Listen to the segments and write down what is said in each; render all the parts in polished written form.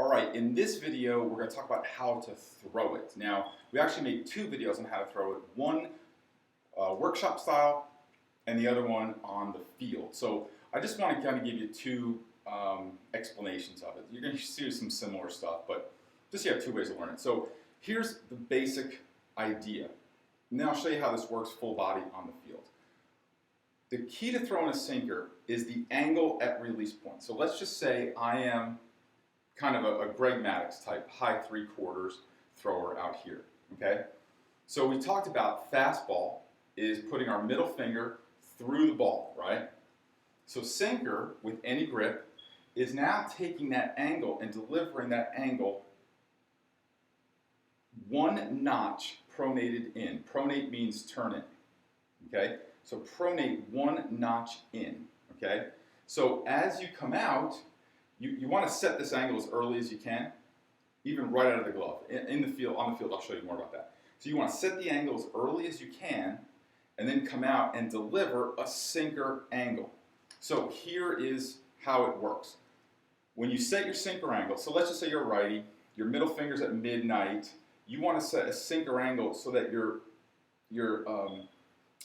Alright, in this video we're going to talk about how to throw it. Now, we actually made two videos on how to throw it. One workshop style and the other one on the field. So I just want to kind of give you two explanations of it. You're going to see some similar stuff, but just you have two ways to learn it. So here's the basic idea. Now I'll show you how this works full body on the field. The key to throwing a sinker is the angle at release point. So let's just say I am kind of a Greg Maddux type, high 3/4 thrower out here, okay? So we talked about fastball is putting our middle finger through the ball, right? So sinker, with any grip, is now taking that angle and delivering that angle one notch pronated in. Pronate means turn in, okay? So pronate one notch in, okay? So as you come out, you want to set this angle as early as you can, even right out of the glove. In the field, on the field, I'll show you more about that. So you want to set the angle as early as you can, and then come out and deliver a sinker angle. So here is how it works. When you set your sinker angle, so let's just say you're a righty, your middle finger's at midnight, you want to set a sinker angle so that your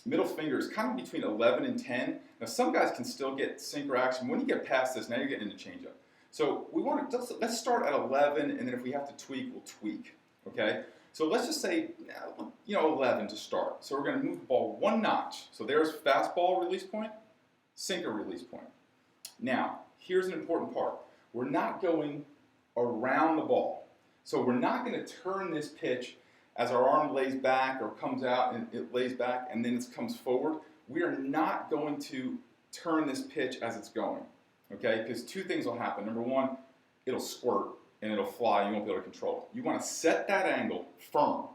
middle finger is kind of between 11 and 10. Now some guys can still get sinker action. When you get past this, now you're getting into changeup. So we want to, let's start at 11, and then if we have to tweak, we'll tweak, okay? So let's just say, 11 to start. So we're going to move the ball one notch. So there's fastball release point, sinker release point. Now, here's an important part. We're not going around the ball. So we're not going to turn this pitch as our arm lays back or comes out and it lays back and then it comes forward. We are not going to turn this pitch as it's going, okay? Because two things will happen. Number one, it'll squirt and it'll fly. You won't be able to control it. You want to set that angle firm.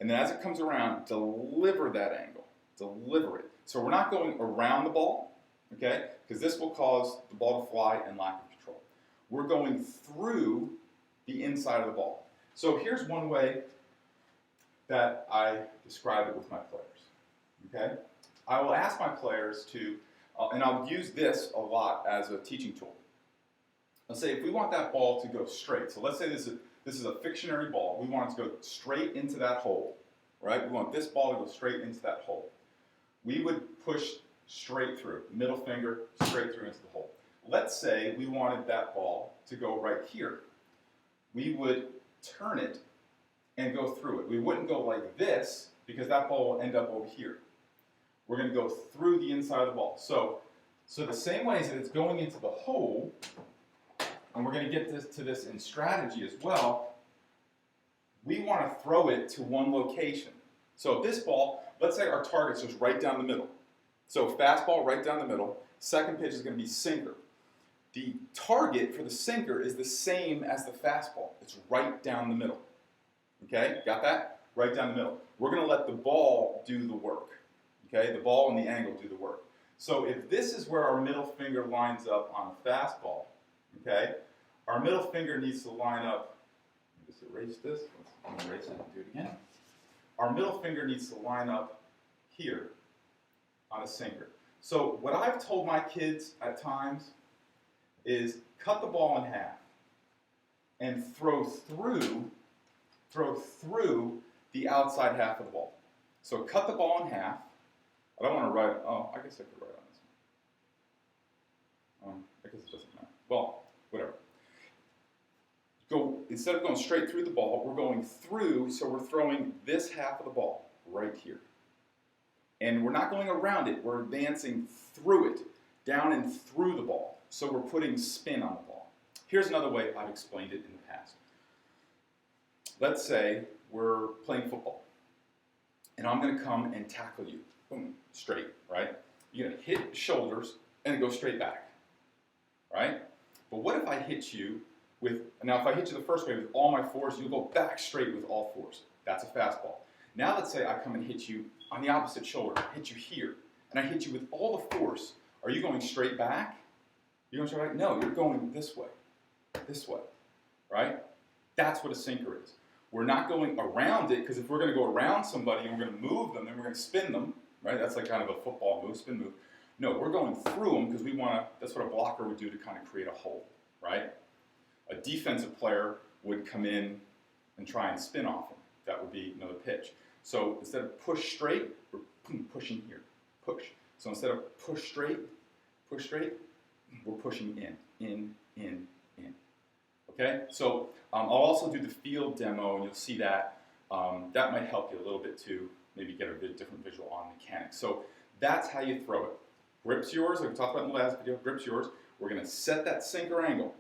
And then as it comes around, deliver that angle. Deliver it. So we're not going around the ball, okay? Because this will cause the ball to fly and lack of control. We're going through the inside of the ball. So here's one way that I describe it with my players, okay? I will ask my players to, and I'll use this a lot as a teaching tool. Let's say if we want that ball to go straight, so let's say this is a fictionary ball. We want it to go straight into that hole, right? We want this ball to go straight into that hole. We would push straight through, middle finger straight through into the hole. Let's say we wanted that ball to go right here. We would turn it and go through it. We wouldn't go like this because that ball will end up over here. We're going to go through the inside of the ball. So the same way that it's going into the hole, and we're going to get to this in strategy as well, we want to throw it to one location. So this ball, let's say our target's just right down the middle. So fastball right down the middle, second pitch is going to be sinker. The target for the sinker is the same as the fastball. It's right down the middle. Okay, got that? Right down the middle. We're going to let the ball do the work. Okay, the ball and the angle do the work. So if this is where our middle finger lines up on a fastball, okay, our middle finger needs to line up. Just erase this. Let's erase it and do it again. Our middle finger needs to line up here on a sinker. So what I've told my kids at times is cut the ball in half and throw through the outside half of the ball. So cut the ball in half. I don't want to write, oh, I guess I could write on this one. I guess it doesn't matter. Well, whatever. Instead of going straight through the ball, we're going through, so we're throwing this half of the ball right here. And we're not going around it, we're advancing through it, down and through the ball. So we're putting spin on the ball. Here's another way I've explained it in the past. Let's say we're playing football, and I'm going to come and tackle you. Boom, straight, right? You're going to hit shoulders and go straight back, right? But what if I hit you with, now if I hit you the first way with all my fours, you'll go back straight with all fours. That's a fastball. Now let's say I come and hit you on the opposite shoulder, hit you here, and I hit you with all the force. Are you going straight back? You're going straight back? No, you're going this way, right? That's what a sinker is. We're not going around it, because if we're going to go around somebody and we're going to move them, then we're going to spin them, right? That's like kind of a football move, spin move. No, we're going through them because we want to, that's what a blocker would do to kind of create a hole, right? A defensive player would come in and try and spin off him. That would be another pitch. So instead of push straight, we're pushing here, push. So instead of push straight, we're pushing in. Okay, so I'll also do the field demo, and you'll see that. That might help you a little bit to maybe get a bit different visual on mechanics. So that's how you throw it. Grip's yours, like we talked about in the last video, grip's yours. We're going to set that sinker angle,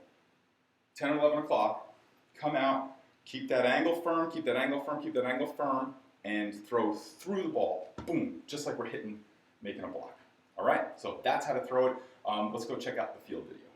10 or 11 o'clock, come out, keep that angle firm, keep that angle firm, keep that angle firm, and throw through the ball, boom, just like we're making a block. All right, so that's how to throw it. Let's go check out the field video.